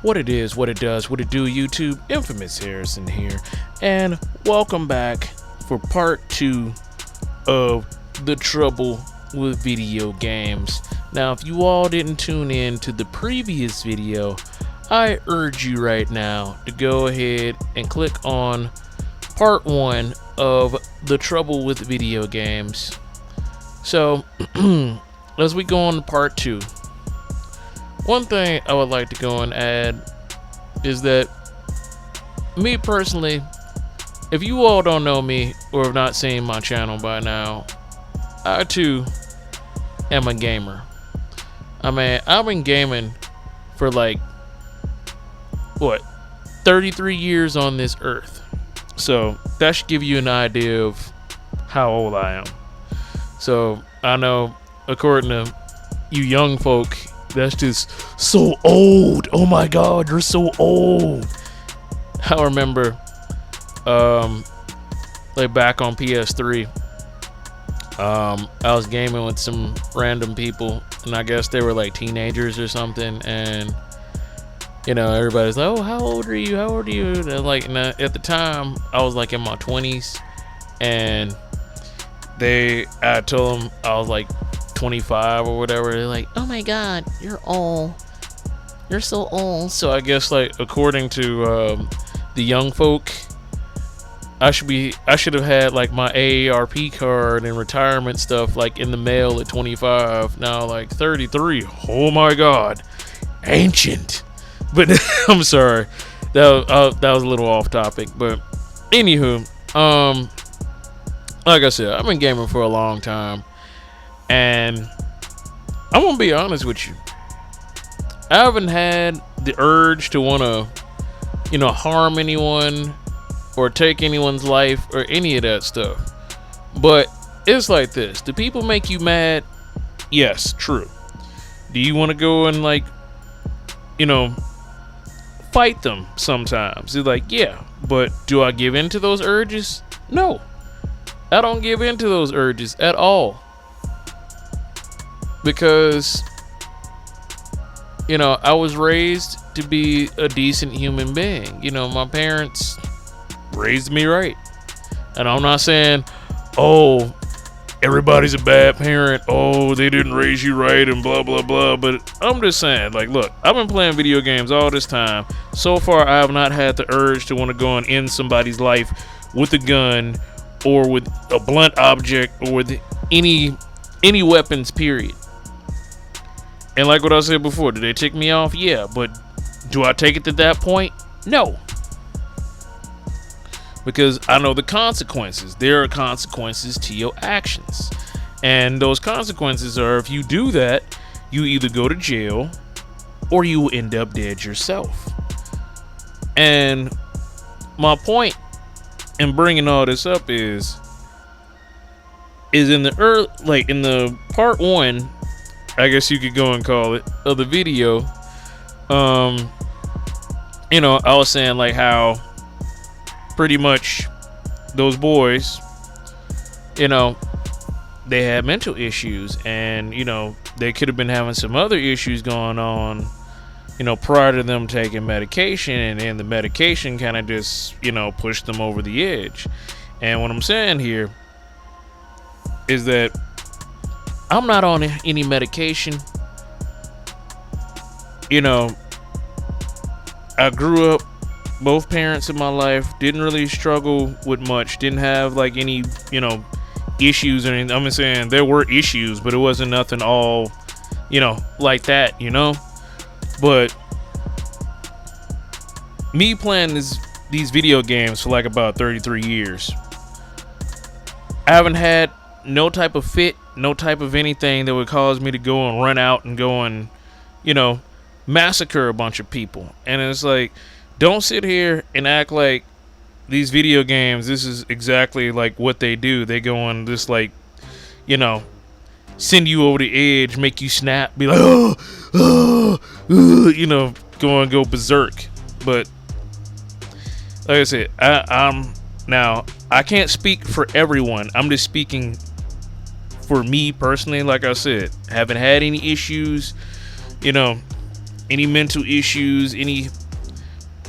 What it is, what it does, what it do, YouTube. Infamous Harrison here, and welcome back for part 2 of the trouble with video games. Now, if you all didn't tune in to the previous video, I urge you right now to go ahead and click on part 1 of the trouble with video games. So, as we go on to part 2, one thing I would like to go and add is that me personally, if you all don't know me or have not seen my channel by now, I too am a gamer. I mean, I've been gaming for like, 33 years on this earth. So that should give you an idea of how old I am. So I know, according to you young folk, that's just so old. Oh my god, you're so old. I remember like back on PS3, I was gaming with some random people, and I guess they were like teenagers or something, and you know, everybody's like, oh, how old are you, and like, and at the time I was like in my 20s, and I told them I was like 25 or whatever. They're like, oh my god, you're old, you're so old. So I guess, like, according to the young folk, I should have had like my AARP card and retirement stuff like in the mail at 25. Now like 33, oh my god, ancient. But I'm sorry, that was a little off topic. But anywho, like I said, I've been gaming for a long time, and I'm gonna be honest with you, I haven't had the urge to want to, you know, harm anyone or take anyone's life or any of that stuff. But it's like this: do people make you mad? Yes, true. Do you want to go and, like, you know, fight them sometimes? It's like, yeah, but do I give in to those urges? No, I don't give in to those urges at all, because, you know, I was raised to be a decent human being. You know, my parents raised me right, and I'm not saying, oh, everybody's a bad parent, oh, they didn't raise you right, and blah blah blah. But I'm just saying, like, look, I've been playing video games all this time. So far, I have not had the urge to want to go and end somebody's life with a gun or with a blunt object or with any weapons, period. And like what I said before, do they tick me off? Yeah, but do I take it to that point? No. Because I know the consequences. There are consequences to your actions. And those consequences are, if you do that, you either go to jail or you will end up dead yourself. And my point in bringing all this up is in the in the part 1, I guess you could go and call it, of the video, you know, I was saying like how pretty much those boys, you know, they had mental issues, and, you know, they could have been having some other issues going on, you know, prior to them taking medication, and then the medication kind of just, you know, pushed them over the edge. And what I'm saying here is that I'm not on any medication. You know, I grew up, both parents in my life didn't really struggle with much, didn't have like any, you know, issues or anything. I'm just saying there were issues, but it wasn't nothing all, you know, like that, you know. But me playing these video games for like about 33 years, I haven't had no type of fit, no type of anything that would cause me to go and run out and go and, you know, massacre a bunch of people. And it's like, don't sit here and act like these video games, this is exactly like what they do. They go and just, like, you know, send you over the edge, make you snap, be like, you know, go berserk. But like I said, I can't speak for everyone. I'm just speaking for me personally. Like I said, haven't had any issues, you know, any mental issues, any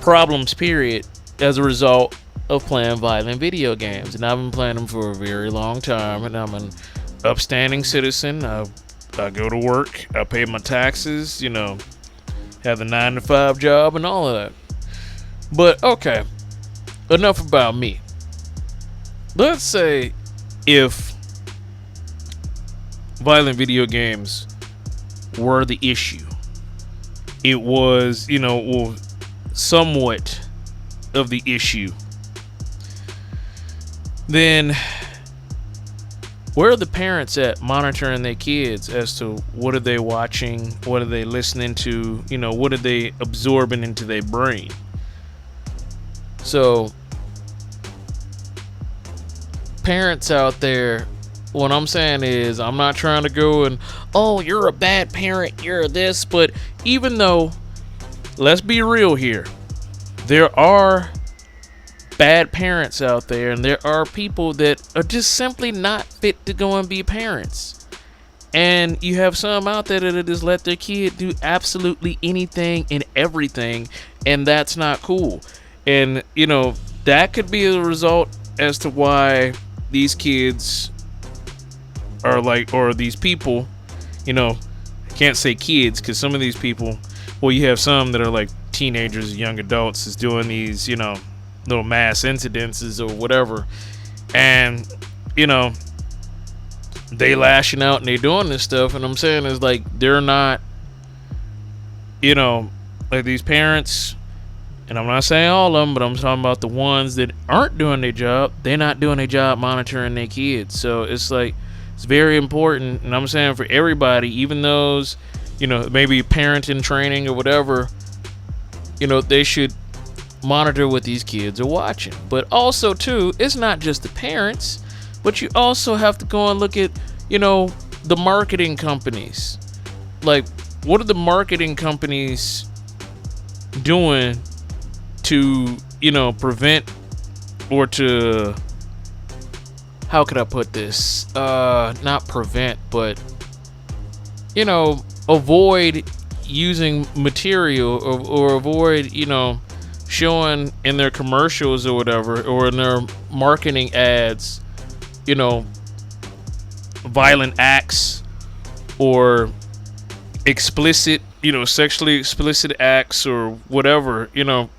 problems, period, as a result of playing violent video games. And I've been playing them for a very long time, and I'm an upstanding citizen. I go to work, I pay my taxes, have the 9-to-5 job and all of that. But okay, enough about me. Let's say if violent video games were the issue, it was, somewhat of the issue, then where are the parents at monitoring their kids as to what are they watching, what are they listening to, what are they absorbing into their brain? So parents out there, what I'm saying is, I'm not trying to go and, oh, you're a bad parent, you're this, but even though, let's be real here, there are bad parents out there, and there are people that are just simply not fit to go and be parents. And you have some out there that just let their kid do absolutely anything and everything, and that's not cool. And that could be a result as to why these kids are or these people, I can't say kids, because some of these people, well, you have some that are like teenagers, young adults, is doing these, little mass incidences or whatever, and they lashing out and they doing this stuff. And I'm saying is, like, they're not, like, these parents, and I'm not saying all of them, but I'm talking about the ones that aren't doing their job. They're not doing their job monitoring their kids. So it's like, it's very important. And I'm saying for everybody, even those, maybe parenting training or whatever, they should monitor what these kids are watching. But also too, it's not just the parents, but you also have to go and look at, the marketing companies. Like, what are the marketing companies doing to, prevent, or to, how could I put this? Not prevent, but, avoid using material, or avoid, showing in their commercials or whatever, or in their marketing ads, violent acts or explicit, sexually explicit acts or whatever,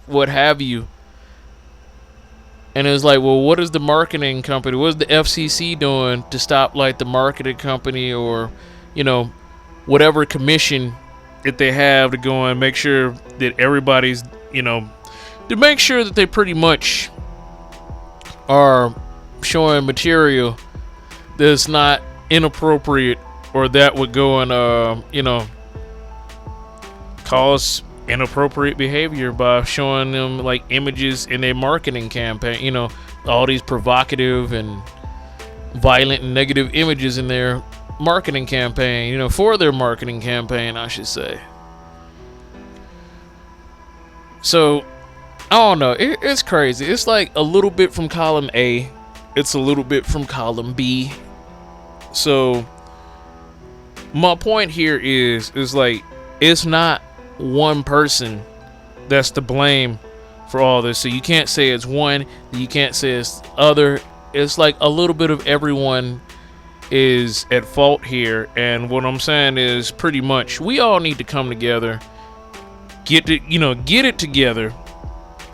what have you. And it's like, well, what is the marketing company, what is the FCC doing to stop, like, the marketing company, or, whatever commission that they have to go and make sure that everybody's, to make sure that they pretty much are showing material that's not inappropriate, or that would go and cause inappropriate behavior by showing them, like, images in their marketing campaign, all these provocative and violent and negative images in their marketing campaign, for their marketing campaign, I should say. So I don't know, it's crazy. It's like a little bit from column A, it's a little bit from column B. So my point here is like, it's not one person that's to blame for all this. So you can't say it's one, you can't say it's other. It's like a little bit of everyone is at fault here. And what I'm saying is, pretty much we all need to come together, get it together,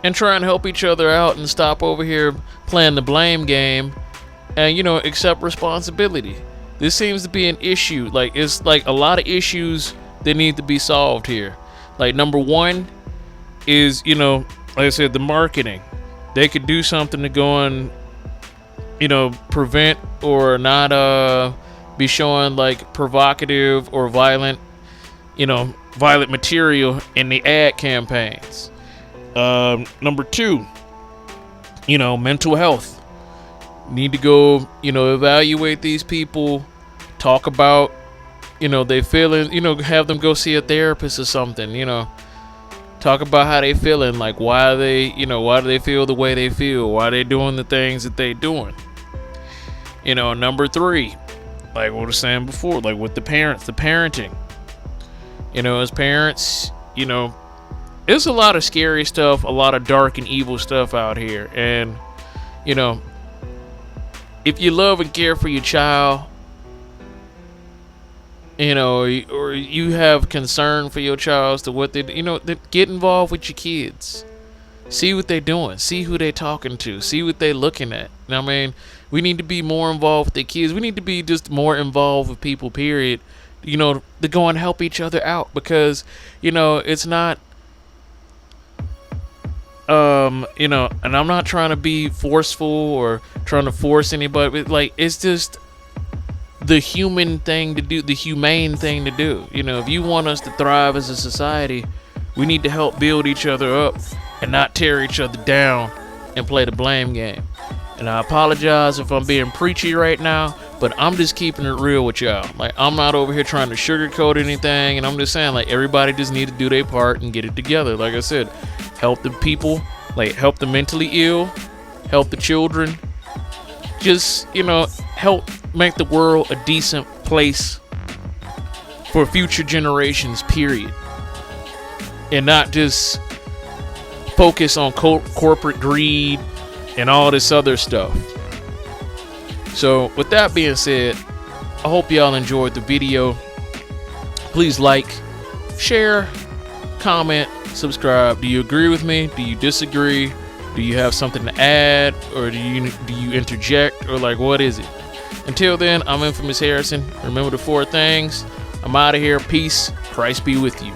and try and help each other out, and stop over here playing the blame game, and accept responsibility. This seems to be an issue. Like, it's like a lot of issues that need to be solved here. Like, number one is, like I said, the marketing. They could do something to go and, prevent or not be showing, like, provocative or violent, violent material in the ad campaigns. Number two, mental health. Need to go, evaluate these people, talk about, they feeling, have them go see a therapist or something, talk about how they feeling, like, why do they feel the way they feel, why they doing the things that they doing. Number three, like what I was saying before, like with the parents, the parenting, as parents, you know, there's a lot of scary stuff, a lot of dark and evil stuff out here. And, you know, if you love and care for your child, you know, or you have concern for your child as to what they, you know, get involved with your kids. See what they're doing. See who they're talking to. See what they're looking at. I mean, we need to be more involved with the kids. We need to be just more involved with people, period. You know, to go and help each other out. Because, you know, it's not, you know, and I'm not trying to be forceful or trying to force anybody. Like, it's just the human thing to do, the humane thing to do. You know, if you want us to thrive as a society, we need to help build each other up and not tear each other down and play the blame game. And I apologize if I'm being preachy right now, but I'm just keeping it real with y'all. Like, I'm not over here trying to sugarcoat anything, and I'm just saying, like, everybody just need to do their part and get it together. Like I said, help the people, like, help the mentally ill, help the children. Just, you know, help make the world a decent place for future generations, period. And not just focus on corporate greed and all this other stuff. So with that being said, I hope y'all enjoyed the video. Please like, share, comment, subscribe. Do you agree with me? Do you disagree? Do you have something to add, or do you interject, or like, what is it? Until then, I'm Infamous Harrison. Remember the 4 things. I'm out of here. Peace. Christ be with you.